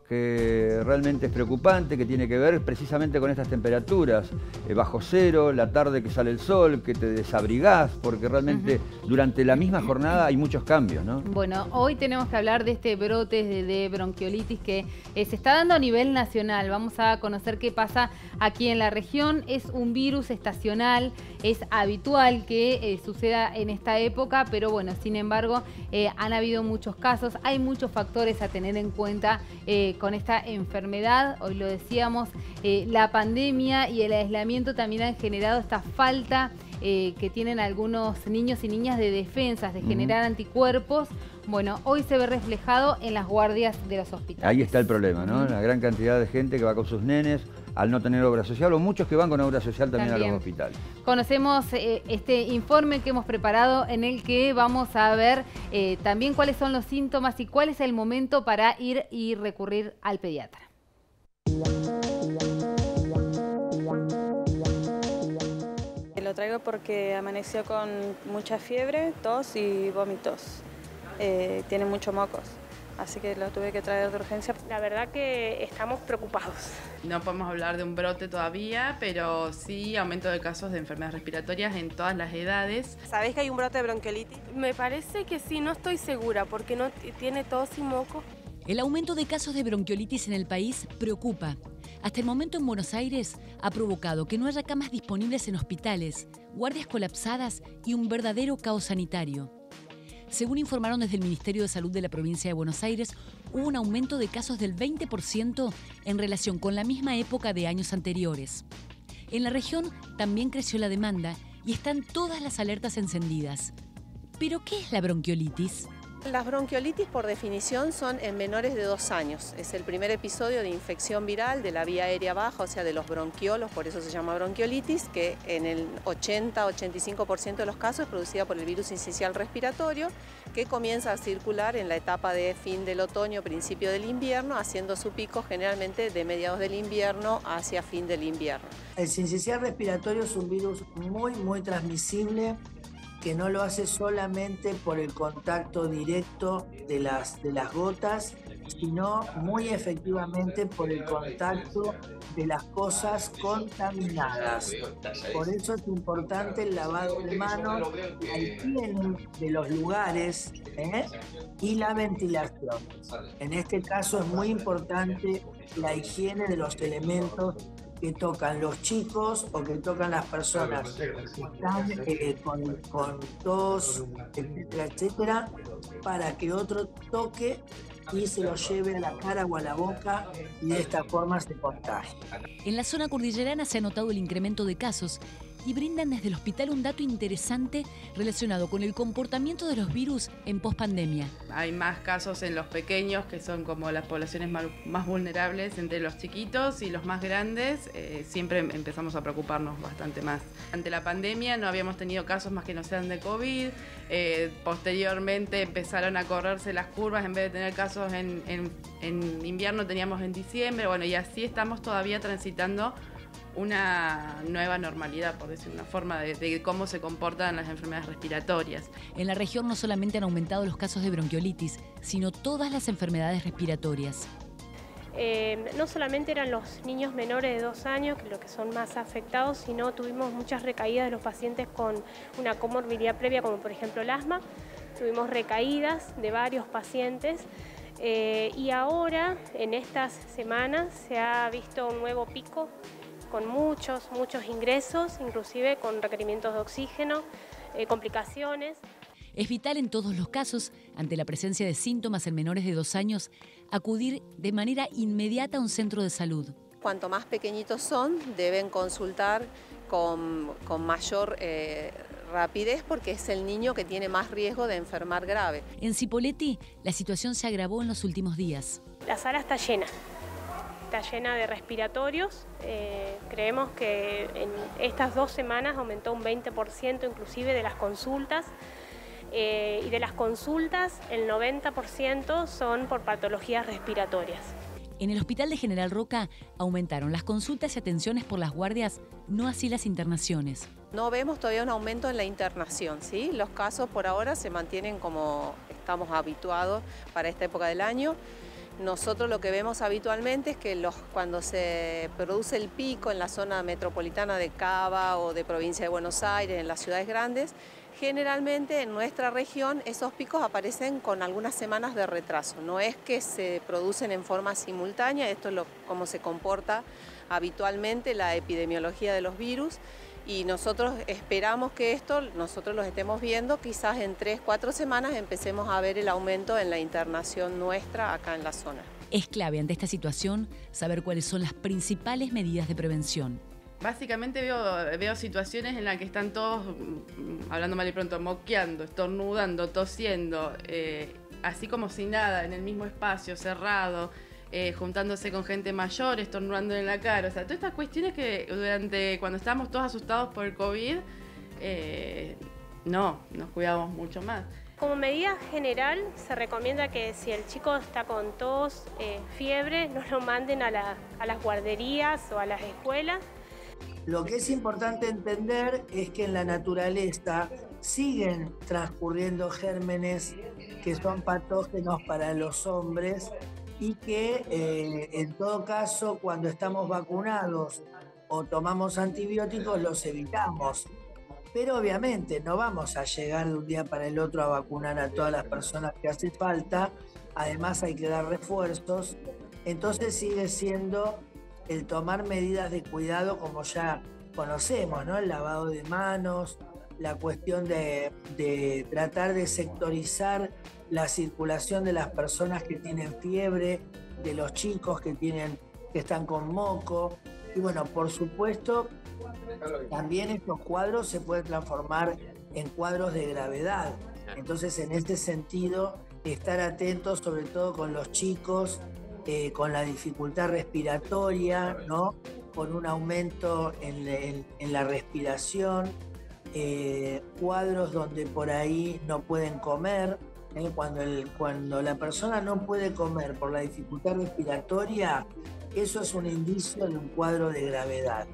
Que realmente es preocupante, que tiene que ver precisamente con estas temperaturas, bajo cero, la tarde que sale el sol, que te desabrigás, porque realmente durante la misma jornada hay muchos cambios, ¿no? Bueno, hoy tenemos que hablar de este brote de bronquiolitis que se está dando a nivel nacional. Vamos a conocer qué pasa aquí en la región. Es un virus estacional, es habitual que suceda en esta época, pero bueno, sin embargo, han habido muchos casos, hay muchos factores a tener en cuenta con esta enfermedad. Hoy lo decíamos, la pandemia y el aislamiento también han generado esta falta que tienen algunos niños y niñas de defensas, de generar anticuerpos. Bueno, hoy se ve reflejado en las guardias de los hospitales. Ahí está el problema, ¿no? La gran cantidad de gente que va con sus nenes al no tener obra social, o muchos que van con obra social también a los hospitales. Conocemos este informe que hemos preparado en el que vamos a ver también cuáles son los síntomas y cuál es el momento para ir y recurrir al pediatra. Lo traigo porque amaneció con mucha fiebre, tos y vómitos. Tiene muchos mocos, así que lo tuve que traer de urgencia. La verdad que estamos preocupados. No podemos hablar de un brote todavía, pero sí aumento de casos de enfermedades respiratorias en todas las edades. ¿Sabés que hay un brote de bronquiolitis? Me parece que sí, no estoy segura porque no tiene tos y moco. El aumento de casos de bronquiolitis en el país preocupa. Hasta el momento en Buenos Aires ha provocado que no haya camas disponibles en hospitales, guardias colapsadas y un verdadero caos sanitario. Según informaron desde el Ministerio de Salud de la provincia de Buenos Aires, hubo un aumento de casos del 20% en relación con la misma época de años anteriores. En la región también creció la demanda y están todas las alertas encendidas. ¿Pero qué es la bronquiolitis? Las bronquiolitis, por definición, son en menores de 2 años. Es el primer episodio de infección viral de la vía aérea baja, o sea, de los bronquiolos, por eso se llama bronquiolitis, que en el 80-85% de los casos es producida por el virus sincicial respiratorio, que comienza a circular en la etapa de fin del otoño, principio del invierno, haciendo su pico generalmente de mediados del invierno hacia fin del invierno. El sincicial respiratorio es un virus muy transmisible, que no lo hace solamente por el contacto directo de las gotas, sino muy efectivamente por el contacto de las cosas contaminadas. Por eso es importante el lavado de manos, la higiene de los lugares y la ventilación. En este caso es muy importante la higiene de los elementos que tocan los chicos o que tocan las personas que están con tos, etcétera, para que otro toque y se lo lleve a la cara o a la boca y de esta forma se contagie. En la zona cordillerana se ha notado el incremento de casos y brindan desde el hospital un dato interesante relacionado con el comportamiento de los virus en pospandemia. Hay más casos en los pequeños, que son como las poblaciones más vulnerables, entre los chiquitos y los más grandes. Siempre empezamos a preocuparnos bastante más. Ante la pandemia no habíamos tenido casos más que no sean de COVID. Posteriormente empezaron a correrse las curvas, en vez de tener casos en invierno teníamos en diciembre. Bueno, y así estamos todavía transitando una nueva normalidad, por decir una forma, de cómo se comportan las enfermedades respiratorias. En la región no solamente han aumentado los casos de bronquiolitis, sino todas las enfermedades respiratorias. No solamente eran los niños menores de 2 años los que son más afectados, sino tuvimos muchas recaídas de los pacientes con una comorbilidad previa, como por ejemplo el asma. Tuvimos recaídas de varios pacientes y ahora, en estas semanas, se ha visto un nuevo pico con muchos ingresos, inclusive con requerimientos de oxígeno, complicaciones. Es vital en todos los casos, ante la presencia de síntomas en menores de 2 años, acudir de manera inmediata a un centro de salud. Cuanto más pequeñitos son, deben consultar con mayor rapidez porque es el niño que tiene más riesgo de enfermar grave. En Cipolletti, la situación se agravó en los últimos días. La sala está llena de respiratorios. Creemos que en estas 2 semanas aumentó un 20% inclusive de las consultas. Y de las consultas, el 90% son por patologías respiratorias. En el Hospital de General Roca aumentaron las consultas y atenciones por las guardias, no así las internaciones. No vemos todavía un aumento en la internación, ¿sí? Los casos por ahora se mantienen como estamos habituados para esta época del año. Nosotros lo que vemos habitualmente es que cuando se produce el pico en la zona metropolitana de Cava o de provincia de Buenos Aires, en las ciudades grandes, generalmente en nuestra región esos picos aparecen con algunas semanas de retraso. No es que se producen en forma simultánea, esto es cómo se comporta habitualmente la epidemiología de los virus. Y nosotros esperamos que nosotros los estemos viendo, quizás en 3-4 semanas empecemos a ver el aumento en la internación nuestra acá en la zona. Es clave ante esta situación saber cuáles son las principales medidas de prevención. Básicamente veo situaciones en las que están todos, hablando mal y pronto, moqueando, estornudando, tosiendo, así como si nada, en el mismo espacio, cerrado, juntándose con gente mayor, estornudando en la cara. O sea, todas estas cuestiones que cuando estábamos todos asustados por el COVID, nos cuidamos mucho más. Como medida general, se recomienda que si el chico está con tos, fiebre, no lo manden a las guarderías o a las escuelas. Lo que es importante entender es que en la naturaleza siguen transcurriendo gérmenes que son patógenos para los hombres y que en todo caso cuando estamos vacunados o tomamos antibióticos los evitamos. Pero obviamente no vamos a llegar de un día para el otro a vacunar a todas las personas que hace falta, además hay que dar refuerzos, entonces sigue siendo el tomar medidas de cuidado como ya conocemos, ¿no? El lavado de manos, la cuestión de tratar de sectorizar la circulación de las personas que tienen fiebre, de los chicos que están con moco. Y bueno, por supuesto, también estos cuadros se pueden transformar en cuadros de gravedad. Entonces, en este sentido, estar atentos sobre todo con los chicos, con la dificultad respiratoria, ¿no? Con un aumento en la respiración, cuadros donde por ahí no pueden comer. Cuando la persona no puede comer por la dificultad respiratoria, eso es un indicio de un cuadro de gravedad.